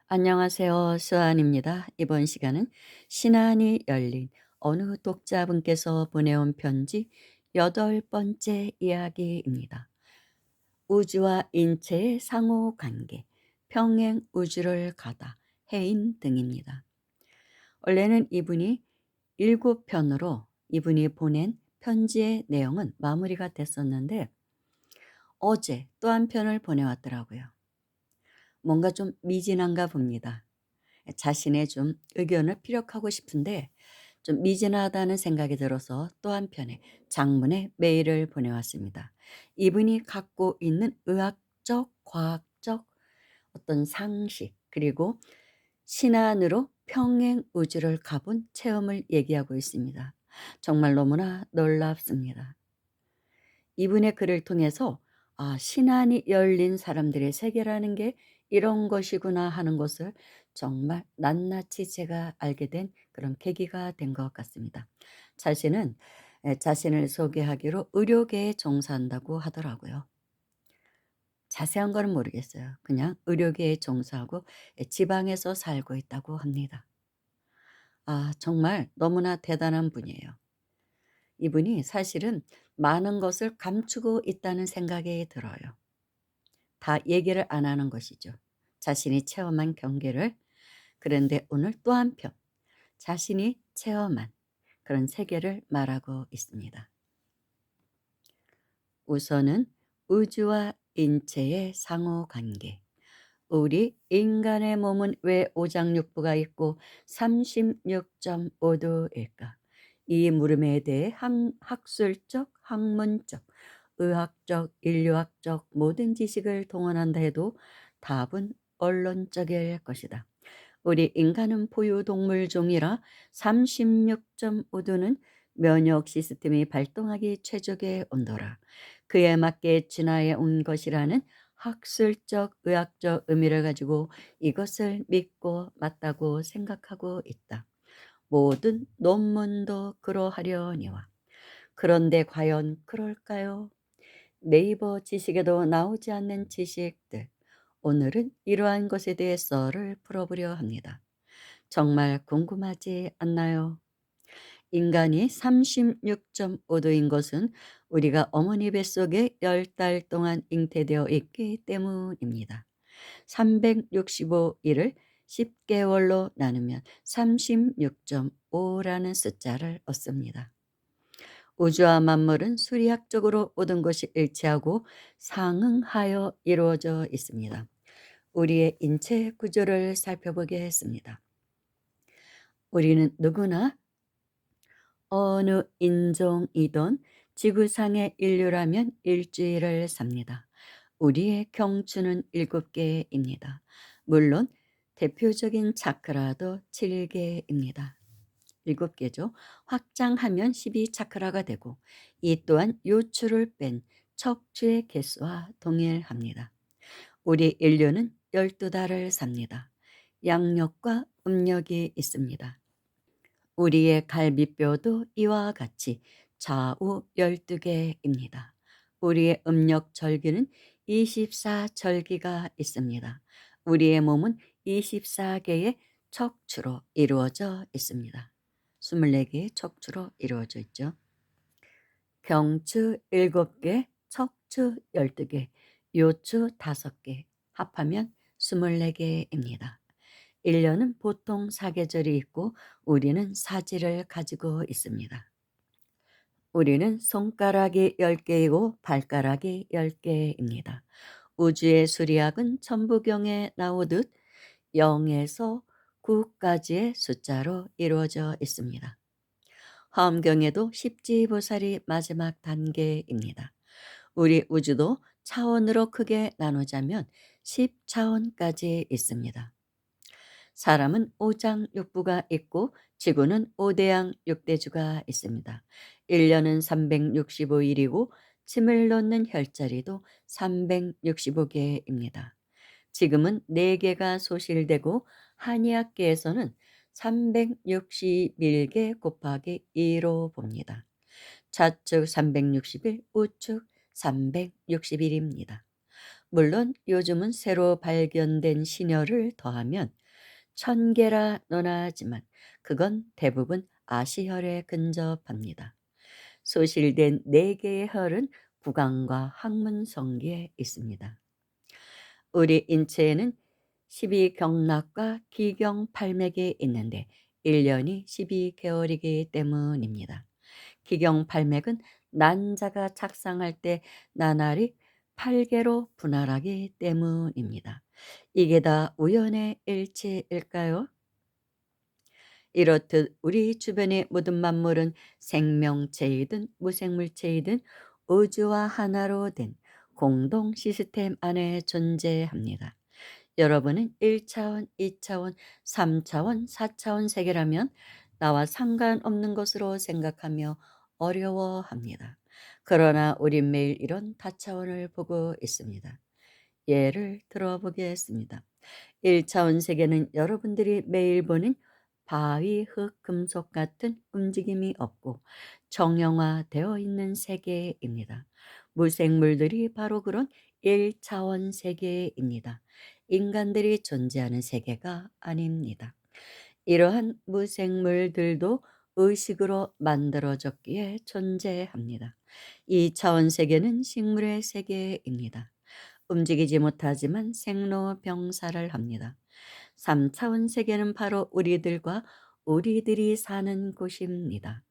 안녕하세요. 수아입니다. 이번 시간은 신안이 열린 어느 독자분께서 보내온 편지 여덟 번째 이야기입니다. 우주와 인체의 상호 관계, 평행 우주를 가다, 해인 등입니다. 원래는 이분이 일곱 편으로 이분이 보낸 편지의 내용은 마무리가 됐었는데 어제 또 한 편을 보내왔더라고요. 뭔가 좀 미진한가 봅니다. 자신의 좀 의견을 피력하고 싶은데 좀 미진하다는 생각이 들어서 또 한편의 장문의 메일을 보내왔습니다. 이분이 갖고 있는 의학적, 과학적 어떤 상식 그리고 신안으로 평행 우주를 가본 체험을 얘기하고 있습니다. 정말 너무나 놀랍습니다. 이분의 글을 통해서 신안이 열린 사람들의 세계라는 게 이런 것이구나 하는 것을 정말 낱낱이 제가 알게 된 그런 계기가 된 것 같습니다. 자신은 자신을 소개하기로 의료계에 종사한다고 하더라고요. 자세한 거는 모르겠어요. 그냥 의료계에 종사하고 지방에서 살고 있다고 합니다. 정말 너무나 대단한 분이에요. 이분이 사실은 많은 것을 감추고 있다는 생각이 들어요. 다 얘기를 안 하는 것이죠. 자신이 체험한 경계를. 그런데 오늘 또 한편 자신이 체험한 그런 세계를 말하고 있습니다. 우선은 우주와 인체의 상호 관계. 우리 인간의 몸은 왜 오장육부가 있고 36.5도일까? 이 물음에 대해 학술적, 학문적, 의학적, 인류학적 모든 지식을 동원한다 해도 답은 언론적일 것이다. 우리 인간은 포유동물 종이라 36.5도는 면역 시스템이 발동하기 최적의 온도라. 그에 맞게 진화해 온 것이라는 학술적, 의학적 의미를 가지고 이것을 믿고 맞다고 생각하고 있다. 모든 논문도 그러하려니와. 그런데 과연 그럴까요? 네이버 지식에도 나오지 않는 지식들. 오늘은 이러한 것에 대해 썰을 풀어보려 합니다. 정말 궁금하지 않나요? 인간이 36.5도인 것은 우리가 어머니 뱃속에 10달 동안 잉태되어 있기 때문입니다. 365일을 10개월로 나누면 36.5라는 숫자를 얻습니다. 우주와 만물은 수리학적으로 모든 것이 일치하고 상응하여 이루어져 있습니다. 우리의 인체 구조를 살펴보겠습니다. 우리는 누구나 어느 인종이든 지구상의 인류라면 일주일을 삽니다. 우리의 경추는 7개입니다. 물론 대표적인 차크라도 7개입니다. 7개죠. 확장하면 12차크라가 되고 이 또한 요추를 뺀 척추의 개수와 동일합니다. 우리 인류는 12달을 삽니다. 양력과 음력이 있습니다. 우리의 갈비뼈도 이와 같이 좌우 12개입니다. 우리의 음력 절기는 24절기가 있습니다. 우리의 몸은 24개의 척추로 이루어져 있습니다. 24개의 척추로 이루어져 있죠. 경추 7개, 척추 12개, 요추 5개, 합하면 24개입니다. 1년은 보통 사계절이 있고 우리는 사지를 가지고 있습니다. 우리는 손가락이 10개이고 발가락이 10개입니다. 우주의 수리학은 천부경에 나오듯 0에서 9까지의 숫자로 이루어져 있습니다. 화엄경에도 십지보살이 마지막 단계입니다. 우리 우주도 차원으로 크게 나누자면 10차원까지 있습니다. 사람은 오장육부가 있고 지구는 오대양 육대주가 있습니다. 1년은 365일이고 침을 놓는 혈자리도 365개입니다. 지금은 4개가 소실되고 한의학계에서는 361개 곱하기 2로 봅니다. 좌측 361, 우측 361입니다. 물론 요즘은 새로 발견된 신혈을 더하면 1000개라 논하지만 그건 대부분 아시혈에 근접합니다. 소실된 4개의 혈은 구강과 항문성기에 있습니다. 우리 인체에는 12경락과 기경팔맥이 있는데 1년이 12개월이기 때문입니다. 기경팔맥은 난자가 착상할 때 나날이 8개로 분할하기 때문입니다. 이게 다 우연의 일치일까요? 이렇듯 우리 주변의 모든 만물은 생명체이든 무생물체이든 우주와 하나로 된 공동 시스템 안에 존재합니다. 여러분은 1차원, 2차원, 3차원, 4차원 세계라면 나와 상관없는 것으로 생각하며 어려워합니다. 그러나 우린 매일 이런 다차원을 보고 있습니다. 예를 들어보겠습니다. 1차원 세계는 여러분들이 매일 보는 바위, 흙, 금속 같은 움직임이 없고 정형화되어 있는 세계입니다. 무생물들이 바로 그런 1차원 세계입니다. 인간들이 존재하는 세계가 아닙니다. 이러한 무생물들도 의식으로 만들어졌기에 존재합니다. 2차원 세계는 식물의 세계입니다. 움직이지 못하지만 생로병사를 합니다. 3차원 세계는 바로 우리들과 우리들이 사는 곳입니다.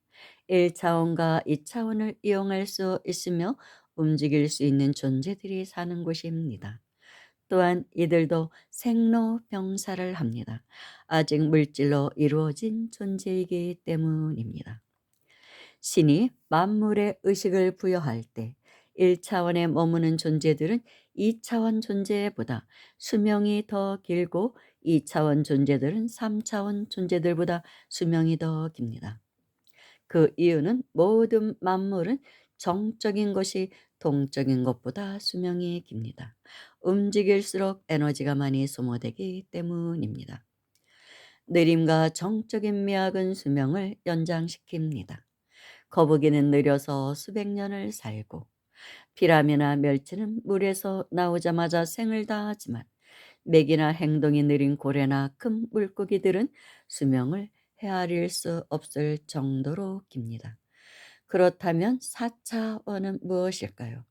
1차원과 2차원을 이용할 수 있으며 움직일 수 있는 존재들이 사는 곳입니다. 또한 이들도 생로병사를 합니다. 아직 물질로 이루어진 존재이기 때문입니다. 신이 만물에 의식을 부여할 때 1차원에 머무는 존재들은 2차원 존재보다 수명이 더 길고 2차원 존재들은 3차원 존재들보다 수명이 더 깁니다. 그 이유는 모든 만물은 정적인 것이 동적인 것보다 수명이 깁니다. 움직일수록 에너지가 많이 소모되기 때문입니다. 느림과 정적인 미학은 수명을 연장시킵니다. 거북이는 느려서 수백 년을 살고 피라미나 멸치는 물에서 나오자마자 생을 다하지만 맥이나 행동이 느린 고래나 큰 물고기들은 수명을 헤아릴 수 없을 정도로 깁니다. 그렇다면 4차원은 무엇일까요?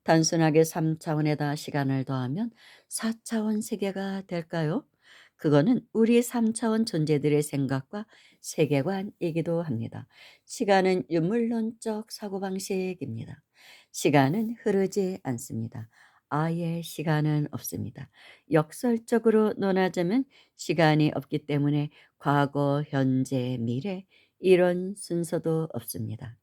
단순하게 3차원에다 시간을 더하면 4차원 세계가 될까요? 그거는 우리 3차원 존재들의 생각과 세계관이기도 합니다. 시간은 유물론적 사고방식입니다. 시간은 흐르지 않습니다. 아예 시간은 없습니다. 역설적으로 논하자면 시간이 없기 때문에 과거, 현재, 미래 이런 순서도 없습니다.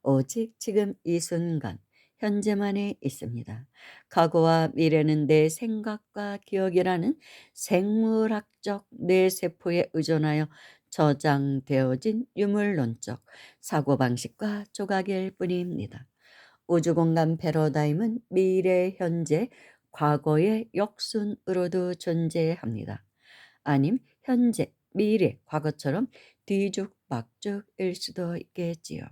오직 지금 이 순간, 현재만에 있습니다. 과거와 미래는 내 생각과 기억이라는 생물학적 뇌세포에 의존하여 저장되어진 유물론적 사고방식과 조각일 뿐입니다. 우주공간 패러다임은 미래, 현재, 과거의 역순으로도 존재합니다. 아님 현재, 미래, 과거처럼 뒤죽박죽일 수도 있겠지요.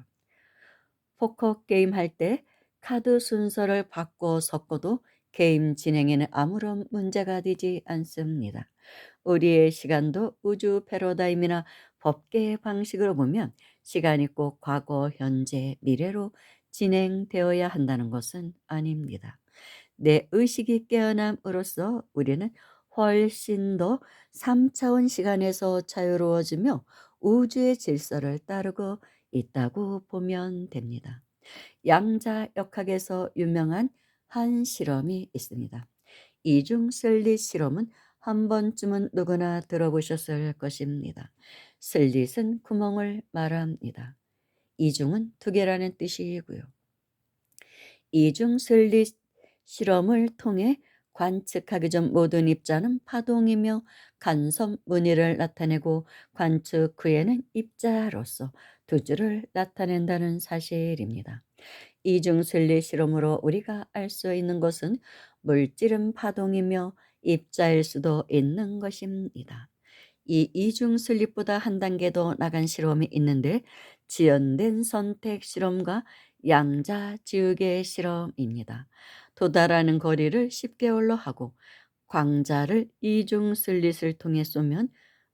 포커 게임 할 때 카드 순서를 바꿔 섞어도 게임 진행에는 아무런 문제가 되지 않습니다. 우리의 시간도 우주 패러다임이나 법계 방식으로 보면 시간이 꼭 과거, 현재, 미래로 진행되어야 한다는 것은 아닙니다. 내 의식이 깨어남으로써 우리는 훨씬 더 3차원 시간에서 자유로워지며 우주의 질서를 따르고 있다고 보면 됩니다. 양자역학에서 유명한 한 실험이 있습니다. 이중 슬릿 실험은 한 번쯤은 누구나 들어보셨을 것입니다. 슬릿은 구멍을 말합니다. 이중은 두 개라는 뜻이고요. 이중 슬릿 실험을 통해 관측하기 전 모든 입자는 파동이며 간섭 무늬를 나타내고 관측 후에는 입자로서 두 줄을 나타낸다는 사실입니다. 이중 슬릿 실험으로 우리가 알 수 있는 것은 물질은 파동이며 입자일 수도 있는 것입니다. 이 이중 슬립보다 한 단계 더 나간 실험이 있는데 지연된 선택 실험과 양자 지우개 실험입니다. 도달하는 거리를 10개월로 하고 광자를 이중 슬릿을 통해 쏘면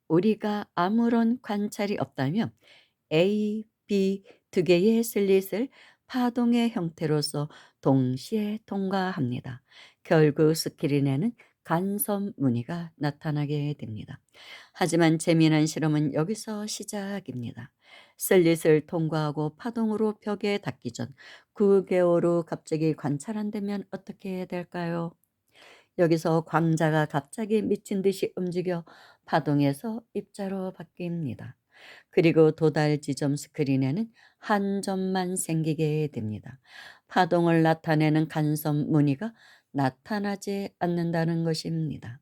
우리가 아무런 관찰이 없다면 A, B 두 개의 슬릿을 파동의 형태로서 동시에 통과합니다. 결국 스크린에는 간섭 무늬가 나타나게 됩니다. 하지만 재미난 실험은 여기서 시작입니다. 슬릿을 통과하고 파동으로 벽에 닿기 전 9개월 후 갑자기 관찰한다면 어떻게 될까요? 여기서 광자가 갑자기 미친 듯이 움직여 파동에서 입자로 바뀝니다. 그리고 도달 지점 스크린에는 한 점만 생기게 됩니다. 파동을 나타내는 간섭 무늬가 나타나지 않는다는 것입니다.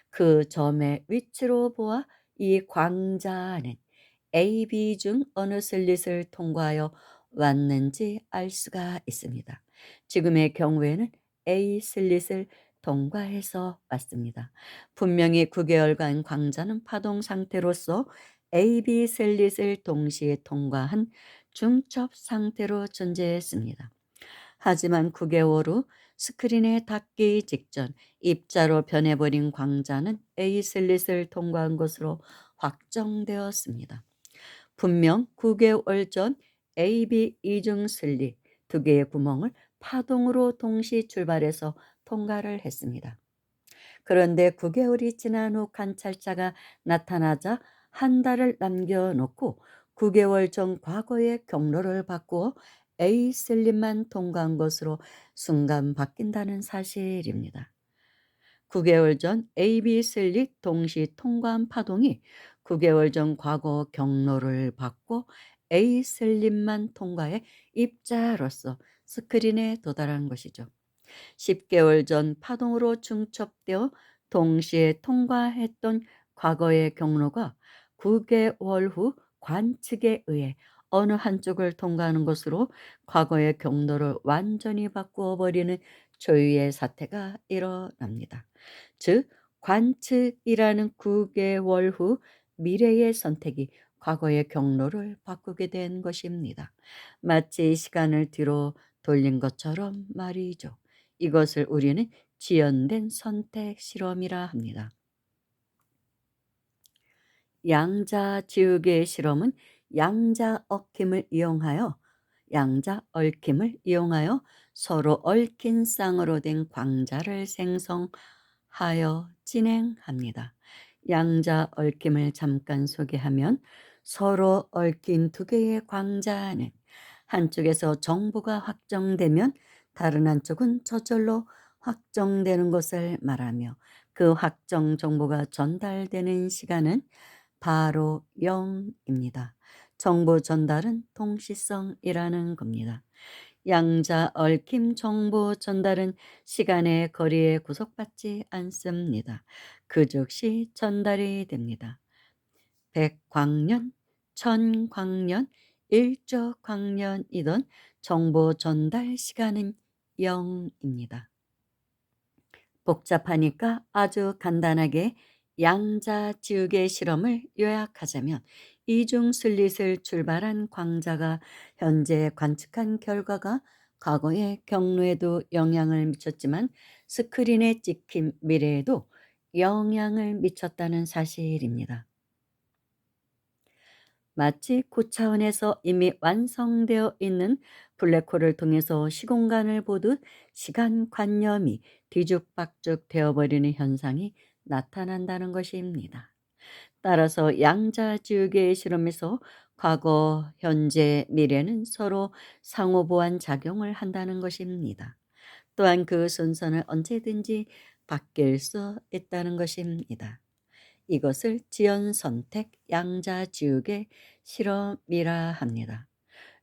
그 점의 위치로 보아 이 광자는 A, B 중 어느 슬릿을 통과하여 왔는지 알 수가 있습니다. 지금의 경우에는 A 슬릿을 통과해서 왔습니다. 분명히 9개월간 광자는 파동 상태로서 A, B 슬릿을 동시에 통과한 중첩 상태로 존재했습니다. 하지만 9개월 후 스크린에 닿기 직전 입자로 변해버린 광자는 A 슬릿을 통과한 것으로 확정되었습니다. 분명 9개월 전 AB 이중 슬릿 두 개의 구멍을 파동으로 동시 출발해서 통과를 했습니다. 그런데 9개월이 지난 후 관찰자가 나타나자 한 달을 남겨놓고 9개월 전 과거의 경로를 바꾸어 A 슬립만 통과한 것으로 순간 바뀐다는 사실입니다. 9개월 전 AB 슬립 동시 통과한 파동이 9개월 전 과거 경로를 바꿔 A 슬립만 통과해 입자로서 스크린에 도달한 것이죠. 10개월 전 파동으로 중첩되어 동시에 통과했던 과거의 경로가 9개월 후 관측에 의해 어느 한쪽을 통과하는 것으로 과거의 경로를 완전히 바꾸어 버리는 초유의 사태가 일어납니다. 즉 관측이라는 9개월 후 미래의 선택이 과거의 경로를 바꾸게 된 것입니다. 마치 시간을 뒤로 돌린 것처럼 말이죠. 이것을 우리는 지연된 선택 실험이라 합니다. 양자 지우개 실험은 양자 얽힘을 이용하여 서로 얽힌 쌍으로 된 광자를 생성하여 진행합니다. 양자 얽힘을 잠깐 소개하면 서로 얽힌 두 개의 광자는 한쪽에서 정보가 확정되면 다른 한쪽은 저절로 확정되는 것을 말하며 그 확정 정보가 전달되는 시간은 바로 0입니다. 정보 전달은 동시성이라는 겁니다. 양자 얽힘 정보 전달은 시간의 거리에 구속받지 않습니다. 그 즉시 전달이 됩니다. 100광년, 1000광년, 1조 광년이던 정보 전달 시간은 0입니다. 복잡하니까 아주 간단하게 양자 지우개 실험을 요약하자면 이중 슬릿을 출발한 광자가 현재 관측한 결과가 과거의 경로에도 영향을 미쳤지만 스크린에 찍힌 미래에도 영향을 미쳤다는 사실입니다. 마치 고차원에서 이미 완성되어 있는 블랙홀을 통해서 시공간을 보듯 시간관념이 뒤죽박죽 되어버리는 현상이 나타난다는 것입니다. 따라서 양자지우개의 실험에서 과거, 현재, 미래는 서로 상호보완 작용을 한다는 것입니다. 또한 그 순서는 언제든지 바뀔 수 있다는 것입니다. 이것을 지연선택 양자지우개 실험이라 합니다.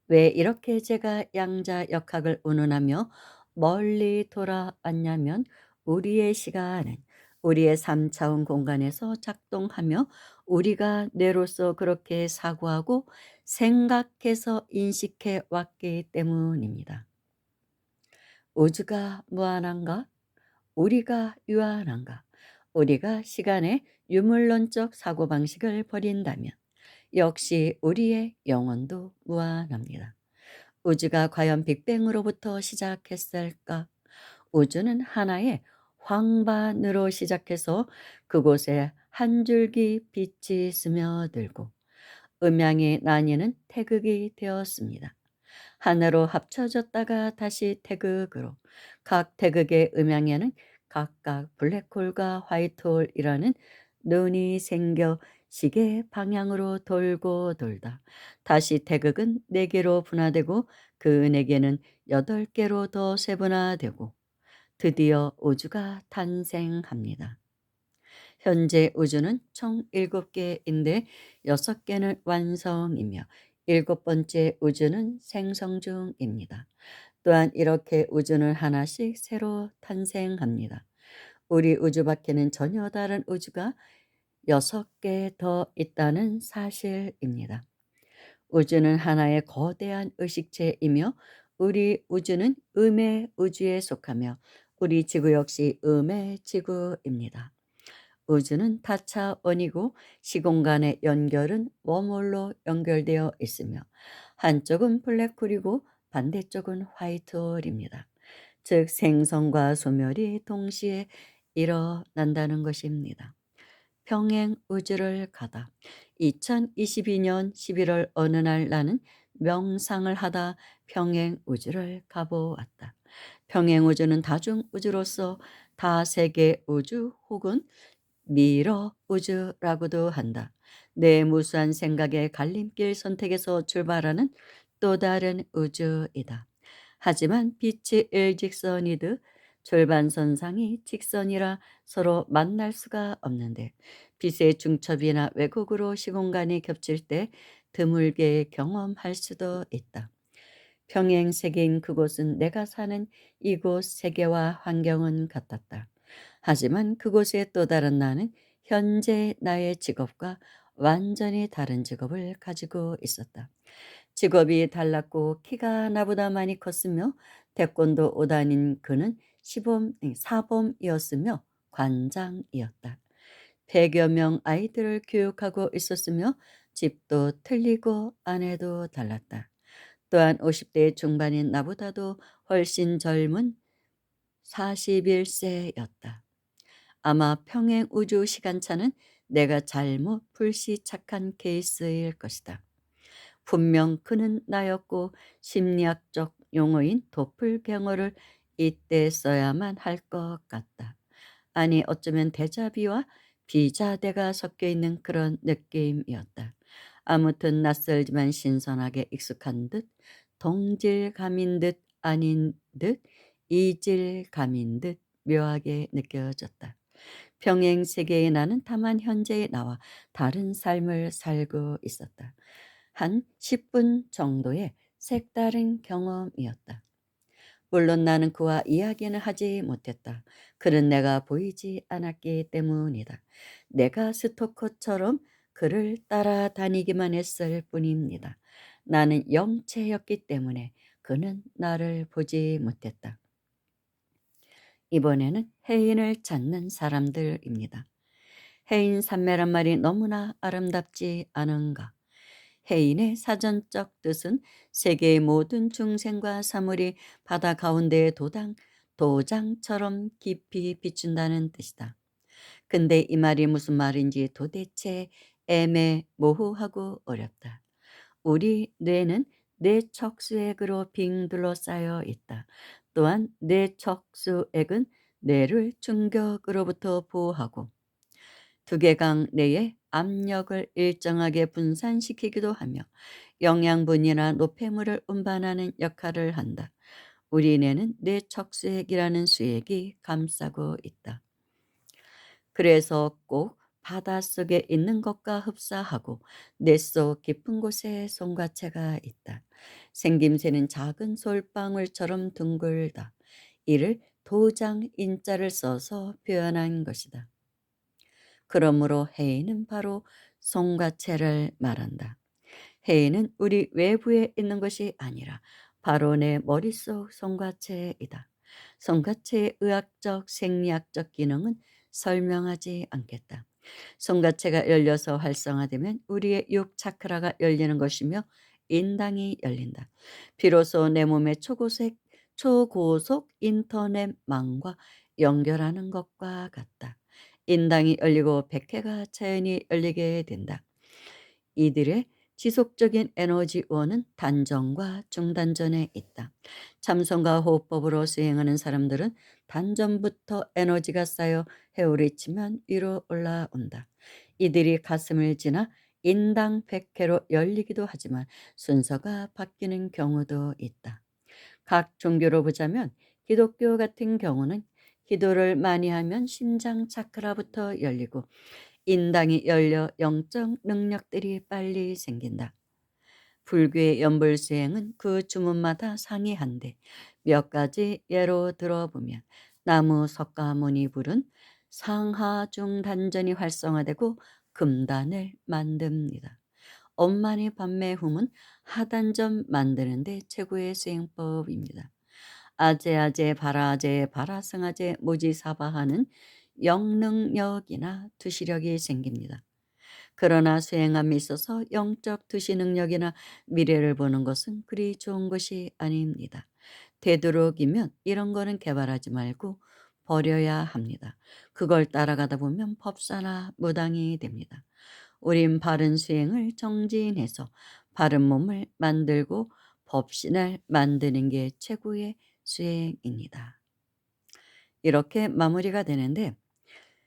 왜 이렇게 제가 양자역학을 운운하며 멀리 돌아왔냐면 우리의 시간은 우리의 3차원 공간에서 작동하며 우리가 뇌로서 그렇게 사고하고 생각해서 인식해 왔기 때문입니다. 우주가 무한한가? 우리가 유한한가? 우리가 시간의 유물론적 사고방식을 버린다면 역시 우리의 영혼도 무한합니다. 우주가 과연 빅뱅으로부터 시작했을까? 우주는 하나의 황반으로 시작해서 그곳에 한 줄기 빛이 스며들고 음양의 나뉘는 태극이 되었습니다. 하나로 합쳐졌다가 다시 태극으로, 각 태극의 음양에는 각각 블랙홀과 화이트홀이라는 눈이 생겨 시계 방향으로 돌고 돌다 다시 태극은 4개로 분화되고 그 4개는 8개로 더 세분화되고 드디어 우주가 탄생합니다. 현재 우주는 총 7개인데 6개는 완성이며 7번째 우주는 생성 중입니다. 또한 이렇게 우주는 하나씩 새로 탄생합니다. 우리 우주 밖에는 전혀 다른 우주가 6개 더 있다는 사실입니다. 우주는 하나의 거대한 의식체이며 우리 우주는 음의 우주에 속하며 우리 지구 역시 음의 지구입니다. 우주는 다차원이고 시공간의 연결은 웜홀로 연결되어 있으며 한쪽은 블랙홀이고 반대쪽은 화이트홀입니다. 즉 생성과 소멸이 동시에 일어난다는 것입니다. 평행 우주를 가다. 2022년 11월 어느 날 나는 명상을 하다 평행 우주를 가보았다. 평행 우주는 다중 우주로서 다세계 우주 혹은 미러 우주라고도 한다. 내 무수한 생각의 갈림길 선택에서 출발하는 또 다른 우주이다. 하지만 빛이 일직선이듯 절반선상이 직선이라 서로 만날 수가 없는데 빛의 중첩이나 왜곡으로 시공간이 겹칠 때 드물게 경험할 수도 있다. 평행 세계인 그곳은 내가 사는 이곳 세계와 환경은 같았다. 하지만 그곳에 또 다른 나는 현재 나의 직업과 완전히 다른 직업을 가지고 있었다. 직업이 달랐고 키가 나보다 많이 컸으며 태권도 5단인 그는 사범이었으며 관장이었다. 100여 명 아이들을 교육하고 있었으며 집도 틀리고 아내도 달랐다. 또한 50대 중반인 나보다도 훨씬 젊은 41세였다. 아마 평행 우주 시간차는 내가 잘못 불시착한 케이스일 것이다. 분명 그는 나였고 심리학적 용어인 도플갱어를 이때 써야만 할 것 같다. 아니 어쩌면 데자비와 비자대가 섞여 있는 그런 느낌이었다. 아무튼 낯설지만 신선하게 익숙한 듯 동질감인 듯 아닌 듯 이질감인 듯 묘하게 느껴졌다. 평행 세계의 나는 다만 현재의 나와 다른 삶을 살고 있었다. 한 10분 정도의 색다른 경험이었다. 물론 나는 그와 이야기는 하지 못했다. 그는 내가 보이지 않았기 때문이다. 내가 스토커처럼 그를 따라다니기만 했을 뿐입니다. 나는 영체였기 때문에 그는 나를 보지 못했다. 이번에는 해인을 찾는 사람들입니다. 해인 산매란 말이 너무나 아름답지 않은가? 해인의 사전적 뜻은 세계의 모든 중생과 사물이 바다 가운데의 도장처럼 깊이 비춘다는 뜻이다. 근데 이 말이 무슨 말인지 도대체 애매모호하고 어렵다. 우리 뇌는 뇌척수액으로 빙 둘러싸여 있다. 또한 뇌척수액은 뇌를 충격으로부터 보호하고 두개강 내에 압력을 일정하게 분산시키기도 하며 영양분이나 노폐물을 운반하는 역할을 한다. 우리 뇌는 뇌척수액이라는 수액이 감싸고 있다. 그래서 꼭 바닷속에 있는 것과 흡사하고 뇌 속 깊은 곳에 송과체가 있다. 생김새는 작은 솔방울처럼 둥글다. 이를 도장 인자를 써서 표현한 것이다. 그러므로 해인은 바로 송과체를 말한다. 해인은 우리 외부에 있는 것이 아니라 바로 내 머릿속 송과체이다. 송과체의 의학적, 생리학적 기능은 설명하지 않겠다. 송과체가 열려서 활성화되면 우리의 육 차크라가 열리는 것이며 인당이 열린다. 비로소 내 몸의 초고색 초고속 인터넷망과 연결하는 것과 같다. 인당이 열리고 백회가 자연히 열리게 된다. 이들의 지속적인 에너지원은 단전과 중단전에 있다. 참선과 호흡법으로 수행하는 사람들은 단전부터 에너지가 쌓여 헤오리치면 위로 올라온다. 이들이 가슴을 지나 인당 백회로 열리기도 하지만 순서가 바뀌는 경우도 있다. 각 종교로 보자면 기독교 같은 경우는 기도를 많이 하면 심장 차크라부터 열리고 인당이 열려 영적 능력들이 빨리 생긴다. 불교의 연불수행은 그 주문마다 상이한데 몇 가지 예로 들어보면 나무 석가모니 불은 상하중 단전이 활성화되고 금단을 만듭니다. 엄마니 밤매훔은 하단전 만드는데 최고의 수행법입니다. 아제아제 바라제 바라승아제 모지사바하는 영능력이나 투시력이 생깁니다. 그러나 수행함에 있어서 영적 투시 능력이나 미래를 보는 것은 그리 좋은 것이 아닙니다. 되도록이면 이런 거는 개발하지 말고 버려야 합니다. 그걸 따라가다 보면 법사나 무당이 됩니다. 우린 바른 수행을 정진해서 바른 몸을 만들고 법신을 만드는 게 최고의 수행입니다. 이렇게 마무리가 되는데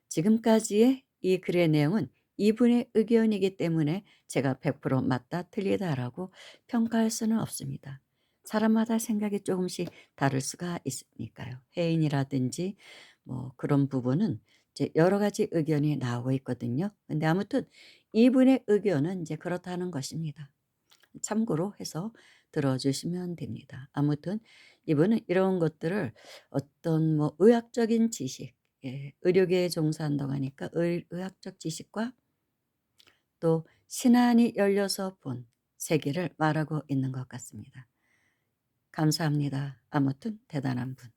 지금까지의 이 글의 내용은 이분의 의견이기 때문에 제가 100% 맞다 틀리다라고 평가할 수는 없습니다. 사람마다 생각이 조금씩 다를 수가 있으니까요. 해인이라든지 뭐 그런 부분은 이제 여러 가지 의견이 나오고 있거든요. 근데 아무튼 이분의 의견은 이제 그렇다는 것입니다. 참고로 해서 들어주시면 됩니다. 아무튼 이분은 이런 것들을 어떤 뭐 의학적인 지식, 의료계에 종사한다고 하니까 의학적 지식과 또 신안이 열려서 본 세계를 말하고 있는 것 같습니다. 감사합니다. 아무튼 대단한 분.